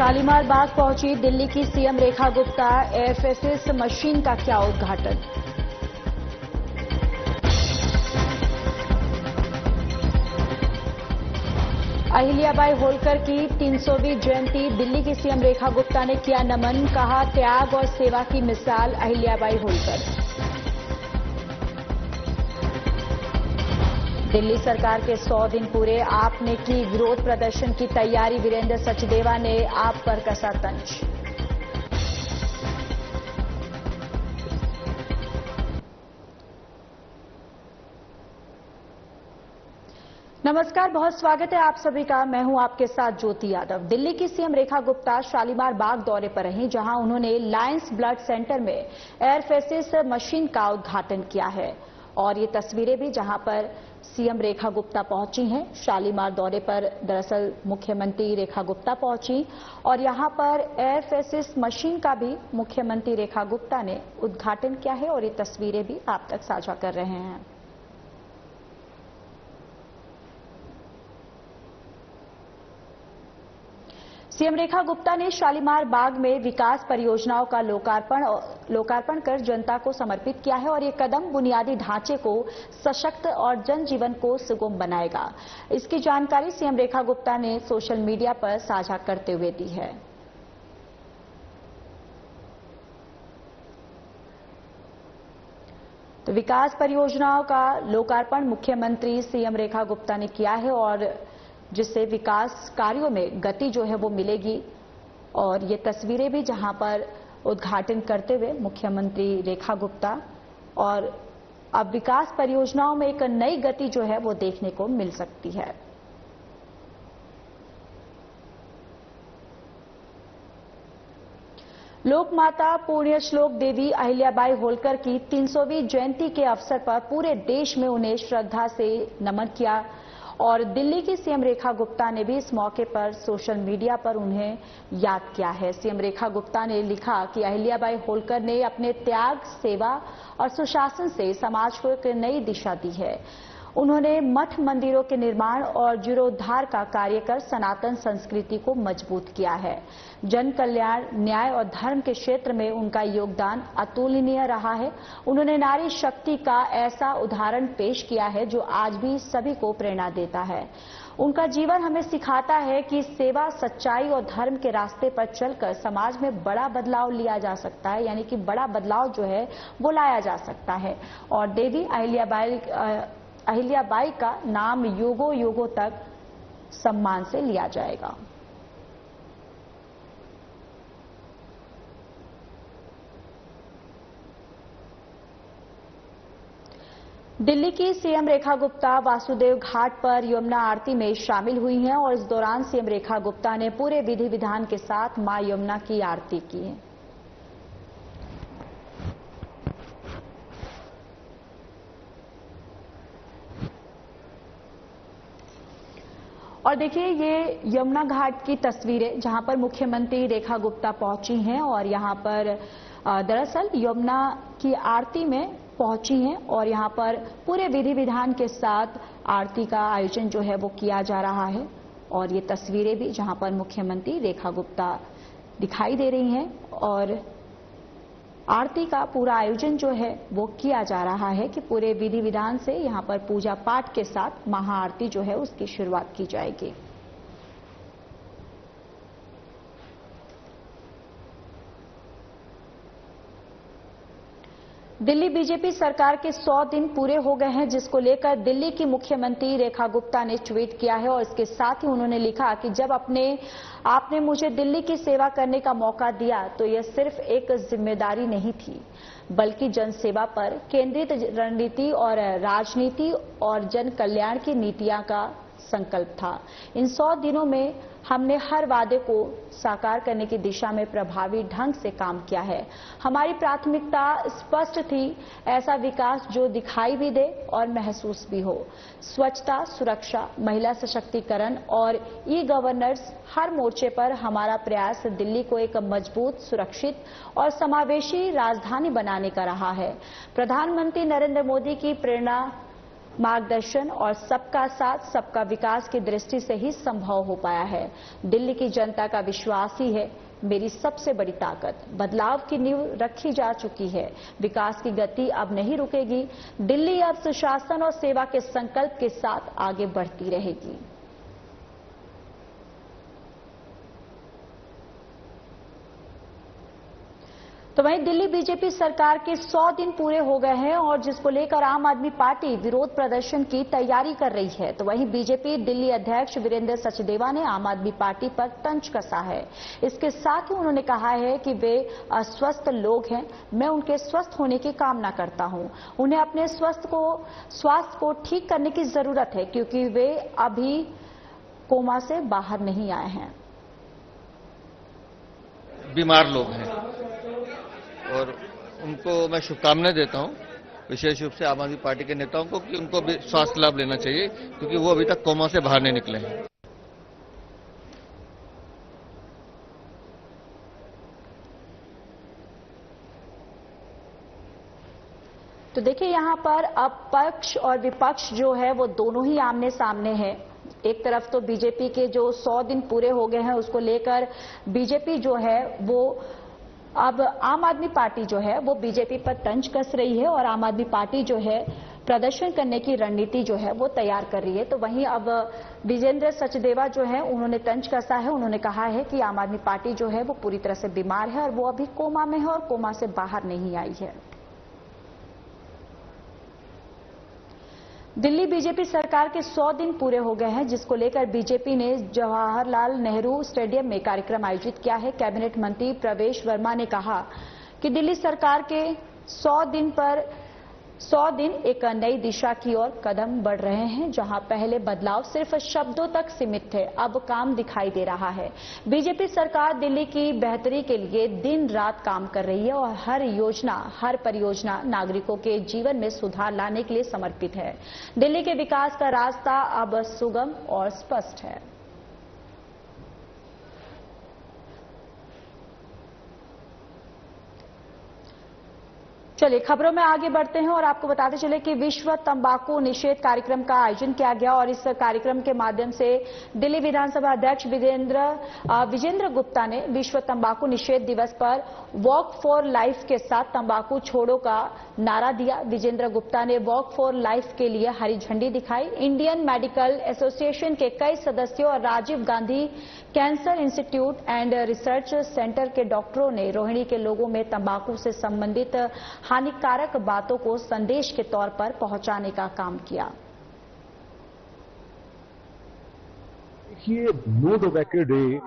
शालीमार बाग पहुंची दिल्ली की CM Rekha Gupta. Air force machine का किया उद्घाटन। अहिल्याबाई होलकर की 300वीं जयंती, दिल्ली की सीएम रेखा गुप्ता ने किया नमन। कहा, त्याग और सेवा की मिसाल अहिल्याबाई होलकर। दिल्ली सरकार के 100 दिन पूरे, आपने की विरोध प्रदर्शन की तैयारी, वीरेंद्र सचदेवा ने आप पर कसा तंज। नमस्कार, बहुत स्वागत है आप सभी का। मैं हूं आपके साथ ज्योति यादव। दिल्ली की सीएम रेखा गुप्ता शालीमार बाग दौरे पर रहीं, जहां उन्होंने लायंस ब्लड सेंटर में एयरफोर्स मशीन का उद्घाटन किया है। और ये तस्वीरें भी जहां पर सीएम रेखा गुप्ता पहुंची हैं। शालीमार दौरे पर दरअसल मुख्यमंत्री रेखा गुप्ता पहुंची और यहां पर एयरफोर्स मशीन का भी मुख्यमंत्री रेखा गुप्ता ने उद्घाटन किया है और ये तस्वीरें भी आप तक साझा कर रहे हैं। सीएम रेखा गुप्ता ने शालीमार बाग में विकास परियोजनाओं का लोकार्पण कर जनता को समर्पित किया है और ये कदम बुनियादी ढांचे को सशक्त और जनजीवन को सुगम बनाएगा। इसकी जानकारी सीएम रेखा गुप्ता ने सोशल मीडिया पर साझा करते हुए दी है। तो विकास परियोजनाओं का लोकार्पण मुख्यमंत्री सीएम रेखा गुप्ता ने किया है और जिससे विकास कार्यों में गति जो है वो मिलेगी। और ये तस्वीरें भी जहां पर उद्घाटन करते हुए मुख्यमंत्री रेखा गुप्ता, और अब विकास परियोजनाओं में एक नई गति जो है वो देखने को मिल सकती है। लोकमाता पुण्य श्लोक देवी अहिल्याबाई होलकर की 300वीं जयंती के अवसर पर पूरे देश में उन्हें श्रद्धा से नमन किया और दिल्ली की सीएम रेखा गुप्ता ने भी इस मौके पर सोशल मीडिया पर उन्हें याद किया है। सीएम रेखा गुप्ता ने लिखा कि अहिल्याबाई होलकर ने अपने त्याग, सेवा और सुशासन से समाज को एक नई दिशा दी है। उन्होंने मठ मंदिरों के निर्माण और जीर्णोद्धार का कार्य कर सनातन संस्कृति को मजबूत किया है। जन कल्याण, न्याय और धर्म के क्षेत्र में उनका योगदान अतुलनीय रहा है। उन्होंने नारी शक्ति का ऐसा उदाहरण पेश किया है जो आज भी सभी को प्रेरणा देता है। उनका जीवन हमें सिखाता है कि सेवा, सच्चाई और धर्म के रास्ते पर चलकर समाज में बड़ा बदलाव लिया जा सकता है, यानी कि बड़ा बदलाव जो है वो लाया जा सकता है। और देवी अहिल्याबाई का नाम युगों युगों तक सम्मान से लिया जाएगा। दिल्ली की सीएम रेखा गुप्ता वासुदेव घाट पर यमुना आरती में शामिल हुई हैं और इस दौरान सीएम रेखा गुप्ता ने पूरे विधि विधान के साथ मां यमुना की आरती की है। और देखिए, ये यमुना घाट की तस्वीरें जहां पर मुख्यमंत्री रेखा गुप्ता पहुंची हैं और यहां पर दरअसल यमुना की आरती में पहुंची हैं और यहां पर पूरे विधि विधान के साथ आरती का आयोजन जो है वो किया जा रहा है। और ये तस्वीरें भी जहां पर मुख्यमंत्री रेखा गुप्ता दिखाई दे रही हैं और आरती का पूरा आयोजन जो है वो किया जा रहा है कि पूरे विधि विधान से यहां पर पूजा पाठ के साथ महाआरती जो है उसकी शुरुआत की जाएगी। दिल्ली बीजेपी सरकार के 100 दिन पूरे हो गए हैं, जिसको लेकर दिल्ली की मुख्यमंत्री रेखा गुप्ता ने ट्वीट किया है और इसके साथ ही उन्होंने लिखा कि जब आपने मुझे दिल्ली की सेवा करने का मौका दिया तो यह सिर्फ एक जिम्मेदारी नहीं थी, बल्कि जनसेवा पर केंद्रित रणनीति और राजनीति और जन कल्याण की नीतियां का संकल्प था। इन 100 दिनों में हमने हर वादे को साकार करने की दिशा में प्रभावी ढंग से काम किया है। हमारी प्राथमिकता स्पष्ट थी, ऐसा विकास जो दिखाई भी दे और महसूस भी हो। स्वच्छता, सुरक्षा, महिला सशक्तिकरण और ई गवर्नेंस, हर मोर्चे पर हमारा प्रयास दिल्ली को एक मजबूत, सुरक्षित और समावेशी राजधानी बनाने का रहा है। प्रधानमंत्री नरेंद्र मोदी की प्रेरणा मार्गदर्शन और सबका साथ सबका विकास की दृष्टि से ही संभव हो पाया है। दिल्ली की जनता का विश्वास ही है मेरी सबसे बड़ी ताकत। बदलाव की नींव रखी जा चुकी है, विकास की गति अब नहीं रुकेगी। दिल्ली अब सुशासन और सेवा के संकल्प के साथ आगे बढ़ती रहेगी। तो वहीं दिल्ली बीजेपी सरकार के 100 दिन पूरे हो गए हैं और जिसको लेकर आम आदमी पार्टी विरोध प्रदर्शन की तैयारी कर रही है। तो वहीं बीजेपी दिल्ली अध्यक्ष वीरेंद्र सचदेवा ने आम आदमी पार्टी पर तंज कसा है। इसके साथ ही उन्होंने कहा है कि वे अस्वस्थ लोग हैं, मैं उनके स्वस्थ होने की कामना करता हूं। उन्हें अपने स्वास्थ्य को ठीक करने की जरूरत है क्योंकि वे अभी कोमा से बाहर नहीं आए हैं। बीमार लोग हैं और उनको मैं शुभकामनाएं देता हूं, विशेष रूप से आम आदमी पार्टी के नेताओं को, कि उनको भी स्वास्थ्य लाभ लेना चाहिए क्योंकि वो अभी तक कोमा से बाहर नहीं निकले हैं। तो देखिए यहां पर अब पक्ष और विपक्ष जो है वो दोनों ही आमने सामने है। एक तरफ तो बीजेपी के जो 100 दिन पूरे हो गए हैं उसको लेकर बीजेपी जो है वो अब आम आदमी पार्टी जो है वो बीजेपी पर तंज कस रही है और आम आदमी पार्टी जो है प्रदर्शन करने की रणनीति जो है वो तैयार कर रही है। तो वहीं अब वीरेंद्र सचदेवा जो है उन्होंने तंज कसा है। उन्होंने कहा है कि आम आदमी पार्टी जो है वो पूरी तरह से बीमार है और वो अभी कोमा में है और कोमा से बाहर नहीं आई है। दिल्ली बीजेपी सरकार के 100 दिन पूरे हो गए हैं, जिसको लेकर बीजेपी ने जवाहरलाल नेहरू स्टेडियम में कार्यक्रम आयोजित किया है। कैबिनेट मंत्री प्रवेश वर्मा ने कहा कि दिल्ली सरकार के 100 दिन एक नई दिशा की ओर कदम बढ़ रहे हैं। जहां पहले बदलाव सिर्फ शब्दों तक सीमित थे, अब काम दिखाई दे रहा है। बीजेपी सरकार दिल्ली की बेहतरी के लिए दिन रात काम कर रही है और हर परियोजना नागरिकों के जीवन में सुधार लाने के लिए समर्पित है। दिल्ली के विकास का रास्ता अब सुगम और स्पष्ट है। चलिए खबरों में आगे बढ़ते हैं और आपको बताते चले कि विश्व तंबाकू निषेध कार्यक्रम का आयोजन किया गया और इस कार्यक्रम के माध्यम से दिल्ली विधानसभा अध्यक्ष विजेंद्र गुप्ता ने विश्व तंबाकू निषेध दिवस पर वॉक फॉर लाइफ के साथ तंबाकू छोड़ो का नारा दिया। विजेंद्र गुप्ता ने वॉक फॉर लाइफ के लिए हरी झंडी दिखाई। इंडियन मेडिकल एसोसिएशन के कई सदस्यों और Rajiv Gandhi cancer institute and research centre के डॉक्टरों ने रोहिणी के लोगों में तंबाकू से संबंधित हानिकारक बातों को संदेश के तौर पर पहुंचाने का काम किया। देखिए, नो टोबैको डे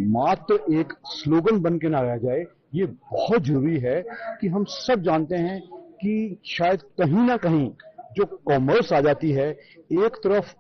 मात्र एक स्लोगन बन के ना रह जाए, ये बहुत जरूरी है कि हम सब जानते हैं कि शायद कहीं ना कहीं जो कॉमर्स आ जाती है, एक तरफ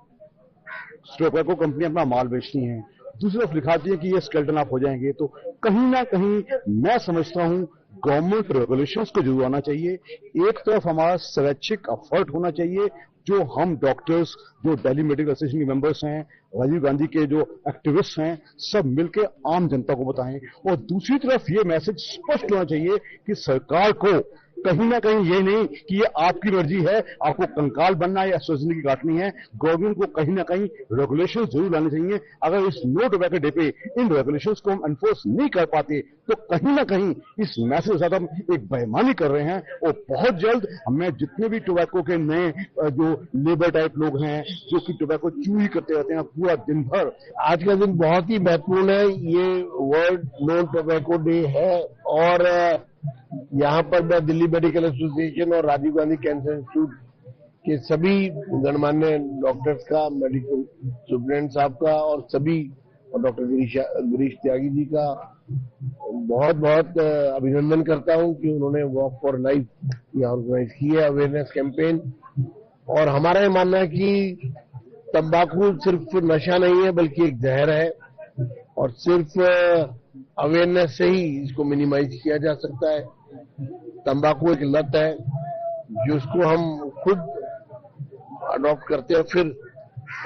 टोबैको कंपनी अपना माल बेचती हैं, दूसरी तरफ लिखाती है कि ये स्केल्टन अप हो जाएंगे। तो कहीं ना कहीं मैं समझता हूं गवर्नमेंट रेगुलेशंस को जरूर आना चाहिए। एक तरफ हमारा स्वैच्छिक एफर्ट होना चाहिए, जो हम डॉक्टर्स, जो दिल्ली मेडिकल एसोसिएशन के मेंबर्स हैं, राजीव गांधी के जो एक्टिविस्ट हैं, सब मिलकर आम जनता को बताएं। और दूसरी तरफ ये मैसेज स्पष्ट होना चाहिए कि सरकार को कहीं ना कहीं ये नहीं कि ये आपकी मर्जी है, आपको कंकाल बनना है या जिंदगी काटनी है। गवर्नमेंट को कहीं ना कहीं रेगुलेशंस जरूर लाने चाहिए। अगर इस नो टोबैको डे पे इन रेगुलेशंस को हम एनफोर्स नहीं कर पाते तो कहीं ना कहीं इस मैसेज के साथ हम एक बेईमानी कर रहे हैं। और बहुत जल्द हमें जितने भी टोबैको के नए जो लेबर टाइप लोग हैं, जो कि टोबैको चूही करते रहते हैं पूरा दिन भर, आज का दिन बहुत ही महत्वपूर्ण है। ये वर्ल्ड नो टोबैको डे है और यहाँ पर मैं दिल्ली मेडिकल एसोसिएशन और राजीव गांधी कैंसर इंस्टीट्यूट के सभी गणमान्य डॉक्टर्स का, मेडिकल सुप्रिटेंडेंट साहब का और सभी डॉक्टर गिरीश त्यागी जी का बहुत बहुत अभिनंदन करता हूं कि उन्होंने वॉक फॉर लाइफ यहाँ ऑर्गेनाइज की है, अवेयरनेस कैंपेन। और हमारा ये मानना है कि तंबाकू सिर्फ नशा नहीं है बल्कि एक जहर है और सिर्फ अवेयरनेस से ही इसको मिनिमाइज किया जा सकता है। तंबाकू एक लत है जिसको हम खुद अडॉप्ट करते हैं, फिर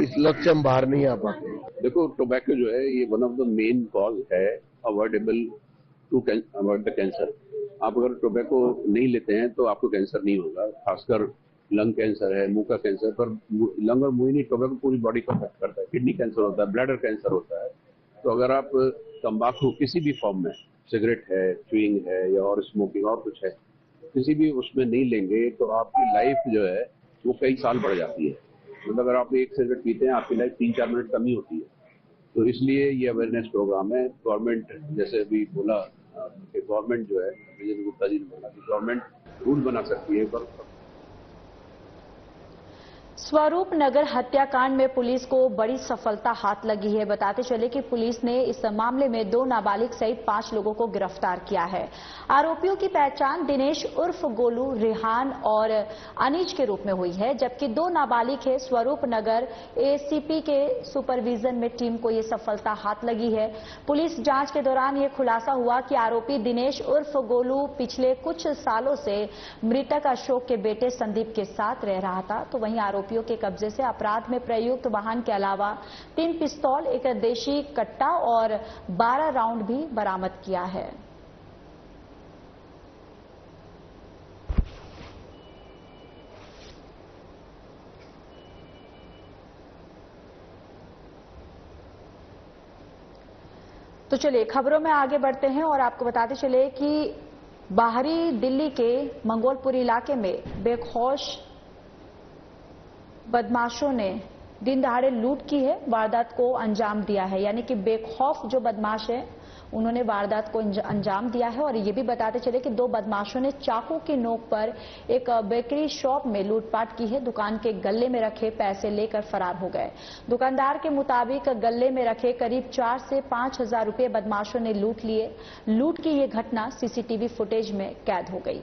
इस लत से हम बाहर नहीं आ पाते। देखो, टोबैको जो है ये one of the main cause है avoidable to avoid the cancer. आप अगर टोबैको नहीं लेते हैं तो आपको कैंसर नहीं होगा। खासकर लंग कैंसर है, मुंह का कैंसर, पर लंग और मुंह नहीं, टोबैको पूरी बॉडी को अफेक्ट करता है। किडनी कैंसर होता है, ब्लैडर कैंसर होता है। तो अगर आप तंबाकू किसी भी फॉर्म में, सिगरेट है, च्युइंग है या और स्मोकिंग और कुछ है, किसी भी उसमें नहीं लेंगे तो आपकी लाइफ जो है वो कई साल बढ़ जाती है। मतलब अगर आप एक सिगरेट पीते हैं, आपकी लाइफ 3-4 मिनट कम ही होती है। तो इसलिए ये अवेयरनेस प्रोग्राम है। गवर्नमेंट, जैसे अभी बोला कि गवर्नमेंट जो है, विजय गुप्ता जी ने बोला कि गवर्नमेंट रूल बना सकती है पर स्वरूप नगर हत्याकांड में पुलिस को बड़ी सफलता हाथ लगी है। बताते चले कि पुलिस ने इस मामले में 2 नाबालिग सहित 5 लोगों को गिरफ्तार किया है। आरोपियों की पहचान दिनेश उर्फ गोलू, रेहान और अनीज के रूप में हुई है, जबकि 2 नाबालिग है। स्वरूप नगर एसीपी के सुपरविजन में टीम को यह सफलता हाथ लगी है। पुलिस जांच के दौरान यह खुलासा हुआ कि आरोपी दिनेश उर्फ गोलू पिछले कुछ सालों से मृतक अशोक के बेटे संदीप के साथ रह रहा था। तो वहीं आरोपियों के कब्जे से अपराध में प्रयुक्त वाहन के अलावा 3 पिस्तौल, एक देशी कट्टा और 12 राउंड भी बरामद किया है। तो चलिए खबरों में आगे बढ़ते हैं और आपको बताते चले कि बाहरी दिल्ली के मंगोलपुर इलाके में बेखौफ बदमाशों ने दिन दहाड़े लूट की है, वारदात को अंजाम दिया है। यानी कि बेखौफ जो बदमाश है उन्होंने वारदात को अंजाम दिया है। और ये भी बताते चले कि 2 बदमाशों ने चाकू की नोक पर एक बेकरी शॉप में लूटपाट की है। दुकान के गल्ले में रखे पैसे लेकर फरार हो गए। दुकानदार के मुताबिक गल्ले में रखे करीब 4 से 5 हजार रुपये बदमाशों ने लूट लिए। लूट की ये घटना सीसीटीवी फुटेज में कैद हो गई।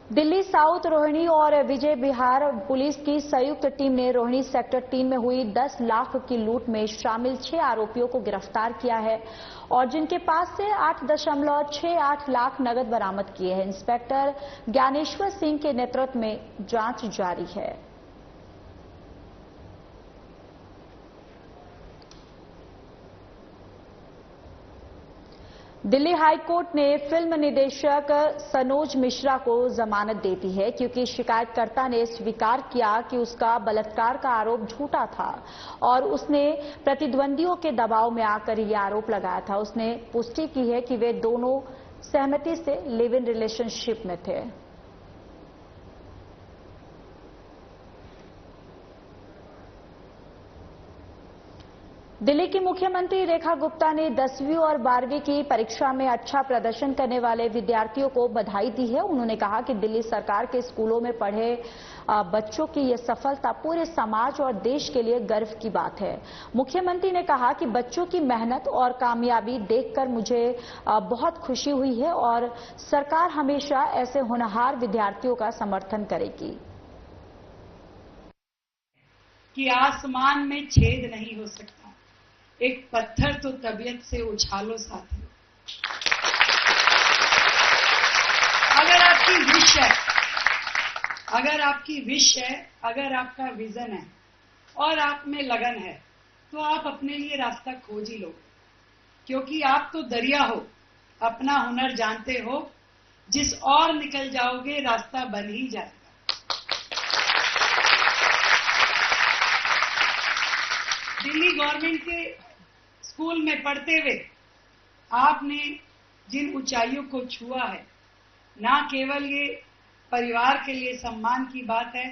दिल्ली साउथ रोहिणी और विजय विहार पुलिस की संयुक्त टीम ने रोहिणी सेक्टर 3 में हुई 10 लाख की लूट में शामिल 6 आरोपियों को गिरफ्तार किया है और जिनके पास से 8.68 लाख नगद बरामद किए हैं। इंस्पेक्टर ज्ञानेश्वर सिंह के नेतृत्व में जांच जारी है। दिल्ली हाई कोर्ट ने फिल्म निदेशक सनोज मिश्रा को जमानत दे दी है क्योंकि शिकायतकर्ता ने स्वीकार किया कि उसका बलात्कार का आरोप झूठा था और उसने प्रतिद्वंदियों के दबाव में आकर यह आरोप लगाया था। उसने पुष्टि की है कि वे दोनों सहमति से लिव इन रिलेशनशिप में थे। दिल्ली की मुख्यमंत्री रेखा गुप्ता ने 10वीं और 12वीं की परीक्षा में अच्छा प्रदर्शन करने वाले विद्यार्थियों को बधाई दी है। उन्होंने कहा कि दिल्ली सरकार के स्कूलों में पढ़े बच्चों की यह सफलता पूरे समाज और देश के लिए गर्व की बात है। मुख्यमंत्री ने कहा कि बच्चों की मेहनत और कामयाबी देखकर मुझे बहुत खुशी हुई है और सरकार हमेशा ऐसे होनहार विद्यार्थियों का समर्थन करेगी। कि आसमान में छेद नहीं हो सकता, एक पत्थर तो तबीयत से उछालो साथियों। अगर आपकी विश है, अगर आपकी विश है, अगर आपका विजन है और आप में लगन है तो आप अपने लिए रास्ता खोज ही लो, क्योंकि आप तो दरिया हो, अपना हुनर जानते हो, जिस और निकल जाओगे रास्ता बन ही जाएगा। दिल्ली गवर्नमेंट के स्कूल में पढ़ते हुए आपने जिन ऊंचाइयों को छुआ है, ना केवल ये परिवार के लिए सम्मान की बात है,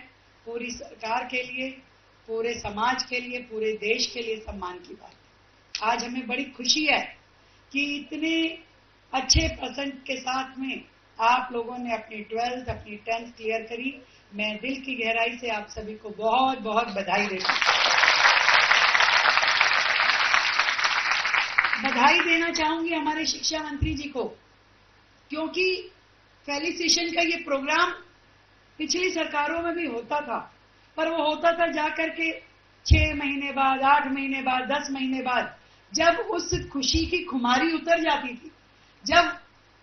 पूरी सरकार के लिए, पूरे समाज के लिए, पूरे देश के लिए सम्मान की बात है। आज हमें बड़ी खुशी है कि इतने अच्छे परसेंट के साथ में आप लोगों ने अपनी 12th, अपनी 10th क्लियर करी। मैं दिल की गहराई से आप सभी को बहुत बहुत बधाई देती हूँ। बधाई देना चाहूंगी हमारे शिक्षा मंत्री जी को, क्योंकि फेलिसिटेशन का ये प्रोग्राम पिछली सरकारों में भी होता था, पर वो होता था जाकर के 6 महीने बाद, 8 महीने बाद, 10 महीने बाद, जब उस खुशी की खुमारी उतर जाती थी, जब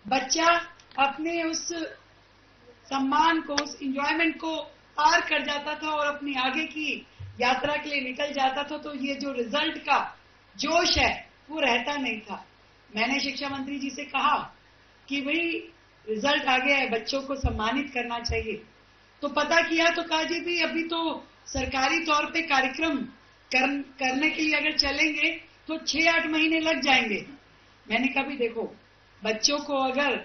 बच्चा अपने उस सम्मान को, उस एंजॉयमेंट को पार कर जाता था और अपनी आगे की यात्रा के लिए निकल जाता था तो ये जो रिजल्ट का जोश है वो रहता नहीं था। मैंने शिक्षा मंत्री जी से कहा कि भाई रिजल्ट आ गया है, बच्चों को सम्मानित करना चाहिए। तो पता किया तो कहा जी भी अभी तो सरकारी तौर पे कार्यक्रम करने के लिए अगर चलेंगे तो 6-8 महीने लग जाएंगे। मैंने कहा भी देखो, बच्चों को अगर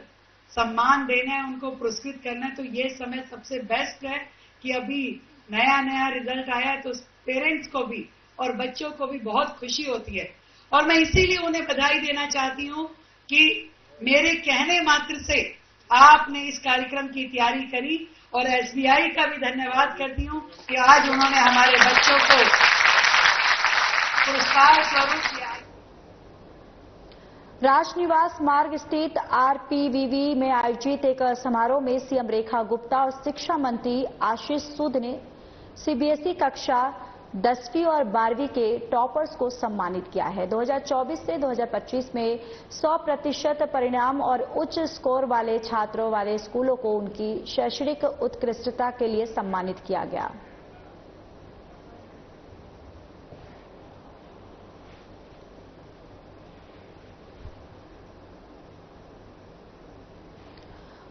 सम्मान देना है, उनको पुरस्कृत करना है, तो ये समय सबसे बेस्ट है कि अभी नया नया रिजल्ट आया है तो पेरेंट्स को भी और बच्चों को भी बहुत खुशी होती है। और मैं इसीलिए उन्हें बधाई देना चाहती हूँ कि मेरे कहने मात्र से आपने इस कार्यक्रम की तैयारी करी, और एसबीआई का भी धन्यवाद करती हूँ कि आज उन्होंने हमारे बच्चों को पुरस्कार स्वरूप किया। राजनिवास मार्ग स्थित आरपीवीवी में आयोजित एक समारोह में सीएम रेखा गुप्ता और शिक्षा मंत्री आशीष सूद ने सीबीएसई कक्षा 10वीं और 12वीं के टॉपर्स को सम्मानित किया है। 2024 से 2025 में 100% परिणाम और उच्च स्कोर वाले छात्रों वाले स्कूलों को उनकी शैक्षणिक उत्कृष्टता के लिए सम्मानित किया गया।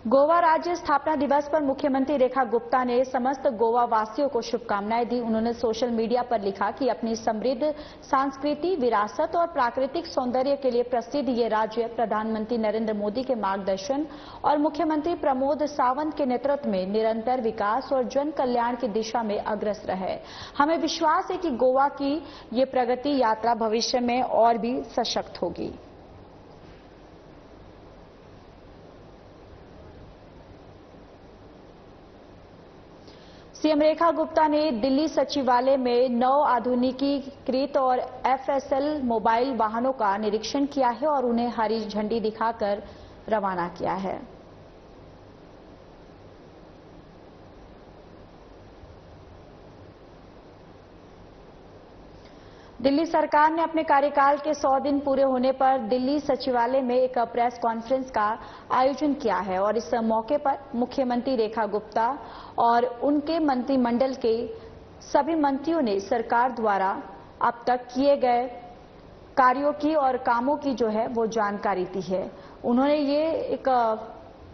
गोवा राज्य स्थापना दिवस पर मुख्यमंत्री रेखा गुप्ता ने समस्त गोवा वासियों को शुभकामनाएं दी। उन्होंने सोशल मीडिया पर लिखा कि अपनी समृद्ध सांस्कृतिक विरासत और प्राकृतिक सौंदर्य के लिए प्रसिद्ध ये राज्य प्रधानमंत्री नरेंद्र मोदी के मार्गदर्शन और मुख्यमंत्री प्रमोद सावंत के नेतृत्व में निरंतर विकास और जन कल्याण की दिशा में अग्रसर है। हमें विश्वास है कि गोवा की ये प्रगति यात्रा भविष्य में और भी सशक्त होगी। सीएम रेखा गुप्ता ने दिल्ली सचिवालय में 9 आधुनिकीकृत और एफएसएल मोबाइल वाहनों का निरीक्षण किया है और उन्हें हरी झंडी दिखाकर रवाना किया है। दिल्ली सरकार ने अपने कार्यकाल के 100 दिन पूरे होने पर दिल्ली सचिवालय में एक प्रेस कॉन्फ्रेंस का आयोजन किया है और इस मौके पर मुख्यमंत्री रेखा गुप्ता और उनके मंत्रिमंडल के सभी मंत्रियों ने सरकार द्वारा अब तक किए गए कार्यों की और कामों की जो है वो जानकारी दी है। उन्होंने ये एक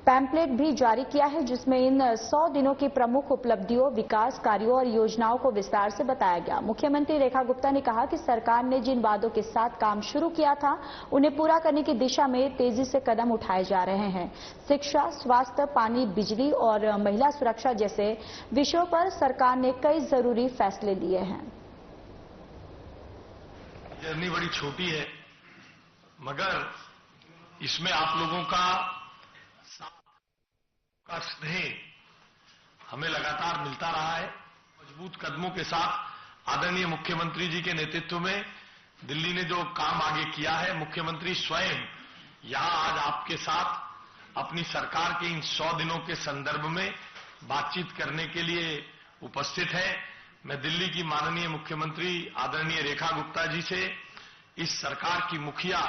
पैम्पलेट भी जारी किया है जिसमें इन 100 दिनों की प्रमुख उपलब्धियों, विकास कार्यों और योजनाओं को विस्तार से बताया गया। मुख्यमंत्री रेखा गुप्ता ने कहा कि सरकार ने जिन वादों के साथ काम शुरू किया था उन्हें पूरा करने की दिशा में तेजी से कदम उठाए जा रहे हैं। शिक्षा, स्वास्थ्य, पानी, बिजली और महिला सुरक्षा जैसे विषयों पर सरकार ने कई जरूरी फैसले लिए हैं। जर्नी बड़ी छोटी है मगर इसमें आप लोगों का स्नेह हमें लगातार मिलता रहा है। मजबूत कदमों के साथ आदरणीय मुख्यमंत्री जी के नेतृत्व में दिल्ली ने जो काम आगे किया है, मुख्यमंत्री स्वयं यहां आज आपके साथ अपनी सरकार के इन 100 दिनों के संदर्भ में बातचीत करने के लिए उपस्थित है। मैं दिल्ली की माननीय मुख्यमंत्री आदरणीय रेखा गुप्ता जी से, इस सरकार की मुखिया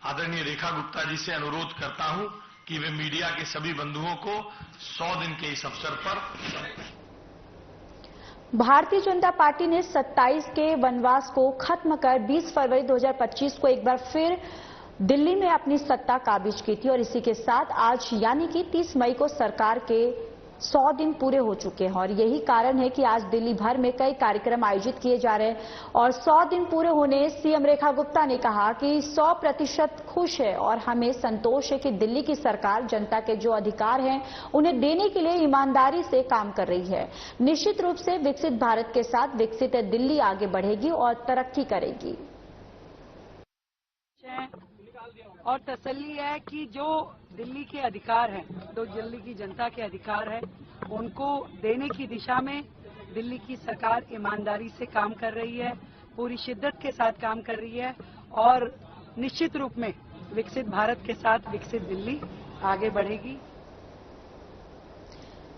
आदरणीय रेखा गुप्ता जी से अनुरोध करता हूं कि वे मीडिया के सभी बंधुओं को 100 दिन के इस अवसर पर। भारतीय जनता पार्टी ने 27 के वनवास को खत्म कर 20 फरवरी 2025 को एक बार फिर दिल्ली में अपनी सत्ता काबिज की थी और इसी के साथ आज यानी कि 30 मई को सरकार के 100 दिन पूरे हो चुके हैं और यही कारण है कि आज दिल्ली भर में कई कार्यक्रम आयोजित किए जा रहे हैं। और 100 दिन पूरे होने सीएम रेखा गुप्ता ने कहा कि 100% खुश है और हमें संतोष है कि दिल्ली की सरकार जनता के जो अधिकार हैं उन्हें देने के लिए ईमानदारी से काम कर रही है। निश्चित रूप से विकसित भारत के साथ विकसित दिल्ली आगे बढ़ेगी और तरक्की करेगी। और तसल्ली है कि जो दिल्ली के अधिकार हैं, जो दिल्ली की जनता के अधिकार है, उनको देने की दिशा में दिल्ली की सरकार ईमानदारी से काम कर रही है, पूरी शिद्दत के साथ काम कर रही है और निश्चित रूप में विकसित भारत के साथ विकसित दिल्ली आगे बढ़ेगी।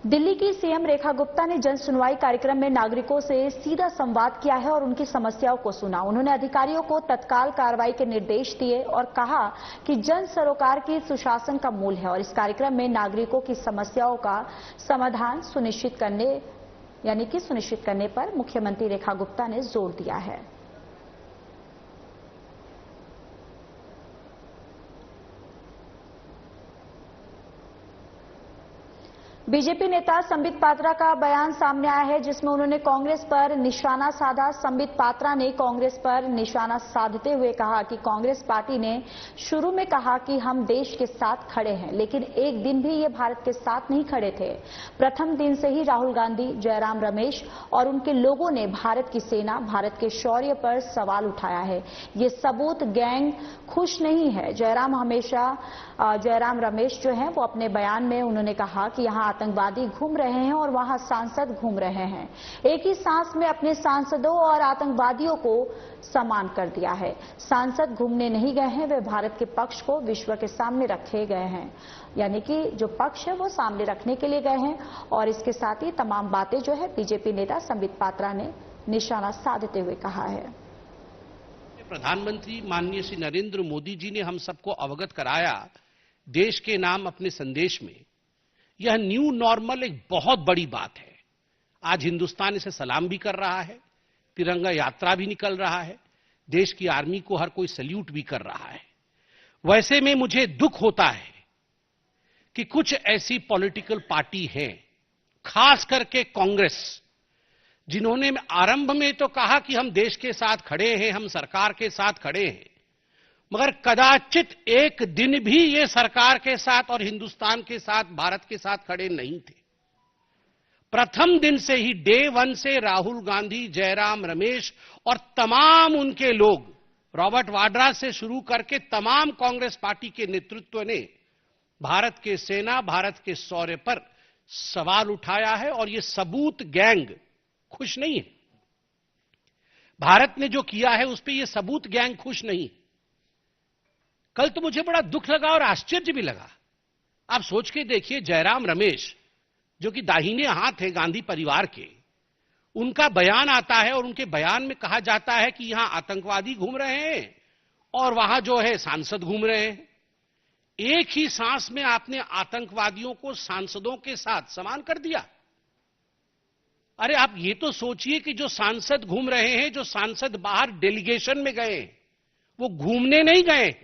दिल्ली की सीएम रेखा गुप्ता ने जन सुनवाई कार्यक्रम में नागरिकों से सीधा संवाद किया है और उनकी समस्याओं को सुना। उन्होंने अधिकारियों को तत्काल कार्रवाई के निर्देश दिए और कहा कि जन सरोकार की सुशासन का मूल है और इस कार्यक्रम में नागरिकों की समस्याओं का समाधान सुनिश्चित करने यानी कि सुनिश्चित करने पर मुख्यमंत्री रेखा गुप्ता ने जोर दिया है। बीजेपी नेता संबित पात्रा का बयान सामने आया है, जिसमें उन्होंने कांग्रेस पर निशाना साधा। संबित पात्रा ने कांग्रेस पर निशाना साधते हुए कहा कि कांग्रेस पार्टी ने शुरू में कहा कि हम देश के साथ खड़े हैं, लेकिन एक दिन भी ये भारत के साथ नहीं खड़े थे। प्रथम दिन से ही राहुल गांधी, जयराम रमेश और उनके लोगों ने भारत की सेना, भारत के शौर्य पर सवाल उठाया है। ये सबूत गैंग खुश नहीं है। जयराम रमेश जो हैं वो अपने बयान में उन्होंने कहा कि यहां आतंकवादी घूम रहे हैं और वहां सांसद घूम रहे हैं। एक ही सांस में अपने सांसदों और आतंकवादियों को समान कर दिया है। सांसद घूमने नहीं गए हैं, वे भारत के पक्ष को विश्व के सामने रखे गए हैं, यानी कि जो पक्ष है वो सामने रखने के लिए गए हैं। और इसके साथ ही तमाम बातें जो है बीजेपी नेता संबित पात्रा ने निशाना साधते हुए कहा है। प्रधानमंत्री माननीय श्री नरेंद्र मोदी जी ने हम सबको अवगत कराया देश के नाम अपने संदेश में। यह न्यू नॉर्मल एक बहुत बड़ी बात है। आज हिंदुस्तान इसे सलाम भी कर रहा है, तिरंगा यात्रा भी निकल रहा है, देश की आर्मी को हर कोई सल्यूट भी कर रहा है। वैसे में मुझे दुख होता है कि कुछ ऐसी पॉलिटिकल पार्टी हैं, खास करके कांग्रेस, जिन्होंने आरंभ में तो कहा कि हम देश के साथ खड़े हैं, हम सरकार के साथ खड़े हैं, मगर कदाचित एक दिन भी ये सरकार के साथ और हिंदुस्तान के साथ, भारत के साथ खड़े नहीं थे। प्रथम दिन से ही, डे वन से राहुल गांधी, जयराम रमेश और तमाम उनके लोग, रॉबर्ट वाड्रा से शुरू करके तमाम कांग्रेस पार्टी के नेतृत्व ने भारत के सेना, भारत के शौर्य पर सवाल उठाया है। और ये सबूत गैंग खुश नहीं है। भारत ने जो किया है उस पर यह सबूत गैंग खुश नहीं। कल तो मुझे बड़ा दुख लगा और आश्चर्य भी लगा। आप सोच के देखिए, जयराम रमेश जो कि दाहिने हाथ है गांधी परिवार के, उनका बयान आता है और उनके बयान में कहा जाता है कि यहां आतंकवादी घूम रहे हैं और वहां जो है सांसद घूम रहे हैं। एक ही सांस में आपने आतंकवादियों को सांसदों के साथ समान कर दिया। अरे आप ये तो सोचिए कि जो सांसद घूम रहे हैं, जो सांसद बाहर डेलीगेशन में गए, वो घूमने नहीं गए,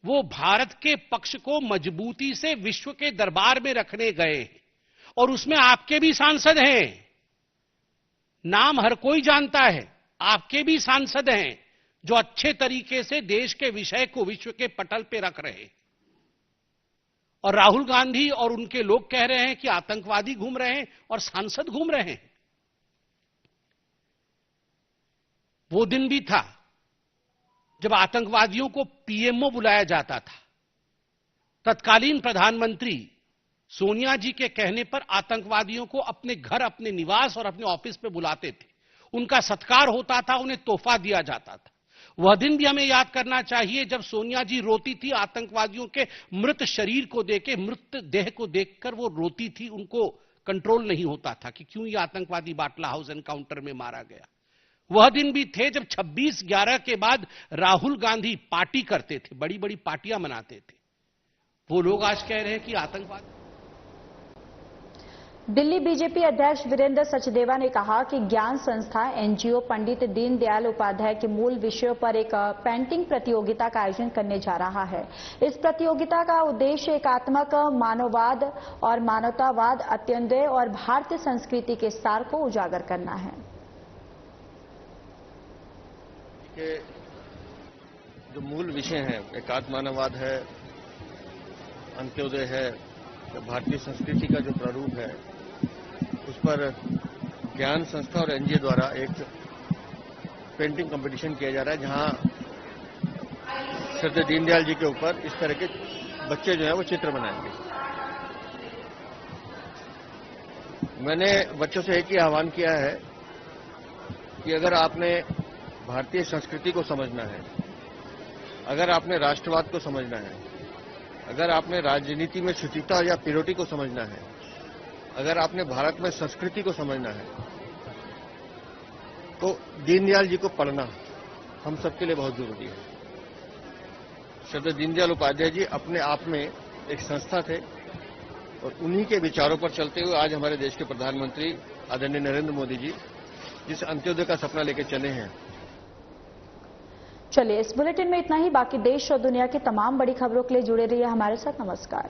वो भारत के पक्ष को मजबूती से विश्व के दरबार में रखने गए। और उसमें आपके भी सांसद हैं, नाम हर कोई जानता है, आपके भी सांसद हैं जो अच्छे तरीके से देश के विषय को विश्व के पटल पे रख रहे हैं। और राहुल गांधी और उनके लोग कह रहे हैं कि आतंकवादी घूम रहे हैं और सांसद घूम रहे हैं। वो दिन भी था जब आतंकवादियों को पीएमओ बुलाया जाता था। तत्कालीन प्रधानमंत्री सोनिया जी के कहने पर आतंकवादियों को अपने घर, अपने निवास और अपने ऑफिस पे बुलाते थे। उनका सत्कार होता था, उन्हें तोहफा दिया जाता था। वह दिन भी हमें याद करना चाहिए जब सोनिया जी रोती थी आतंकवादियों के मृत शरीर को देखे, मृत देह को देखकर वो रोती थी। उनको कंट्रोल नहीं होता था कि क्यों ये आतंकवादी बाटला हाउस एनकाउंटर में मारा गया। वह दिन भी थे जब 26/11 के बाद राहुल गांधी पार्टी करते थे, बड़ी बड़ी पार्टियां मनाते थे। वो लोग आज कह रहे हैं कि आतंकवाद। दिल्ली बीजेपी अध्यक्ष वीरेंद्र सचदेवा ने कहा कि ज्ञान संस्था एनजीओ पंडित दीनदयाल उपाध्याय के मूल विषयों पर एक पेंटिंग प्रतियोगिता का आयोजन करने जा रहा है। इस प्रतियोगिता का उद्देश्य एकात्मक मानववाद और मानवतावाद, अत्यंत्य और भारतीय संस्कृति के सार को उजागर करना है। जो मूल विषय हैं, एकात्म मानववाद है, अंत्योदय है, भारतीय संस्कृति का जो प्रारूप है, उस पर ज्ञान संस्था और एनजीओ द्वारा एक पेंटिंग कंपटीशन किया जा रहा है, जहां श्रद्धेय दीनदयाल जी के ऊपर इस तरह के बच्चे जो है वो चित्र बनाएंगे। मैंने बच्चों से एक ही आह्वान किया है कि अगर आपने भारतीय संस्कृति को समझना है, अगर आपने राष्ट्रवाद को समझना है, अगर आपने राजनीति में शुचिता या प्योरिटी को समझना है, अगर आपने भारत में संस्कृति को समझना है, तो दीनदयाल जी को पढ़ना हम सबके लिए बहुत जरूरी है। श्रद्धेय दीनदयाल उपाध्याय जी अपने आप में एक संस्था थे और उन्हीं के विचारों पर चलते हुए आज हमारे देश के प्रधानमंत्री आदरणीय नरेंद्र मोदी जी जिस अंत्योदय का सपना लेके चले हैं। चलिए, इस बुलेटिन में इतना ही। बाकी देश और दुनिया की तमाम बड़ी खबरों के लिए जुड़े रहिए हमारे साथ। नमस्कार।